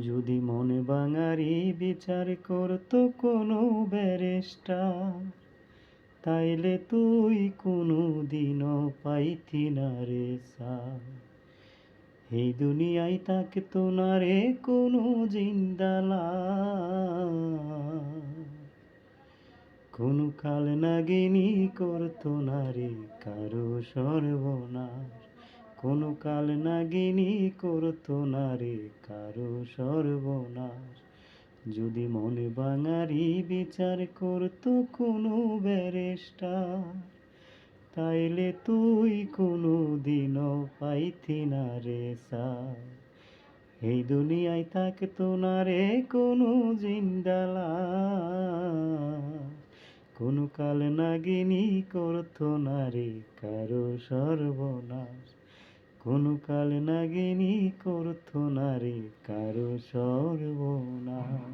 যদি মনে বাঙারি বিচার করতো কোনো ব্যারিস্টার, তাইলে তুই কোনো দিনও পাইতি না রে ছার। এই দুনিয়ায় থাকতো না রে কোনো জিন্দালাল, কোনো কাল নাগিনী করতো না রে কারো সর্বনাশ, কোনো কাল নাগিনী করতো না রে কারো সর্বনাশ। যদি মনে বাঙারি বিচার করতো কোনো ব্যারিস্টার, তাইলে তুই কোনো দিনও পাইতি না রে ছার। এই দুনিয়ায় থাকতো না রে কোনো জিন্দালাল, কোনো কাল নাগিনী করতো না রে কারো সর্বনাশ, কোনো কাল নাগিনী করতো না রে কারো সর্বনাশ।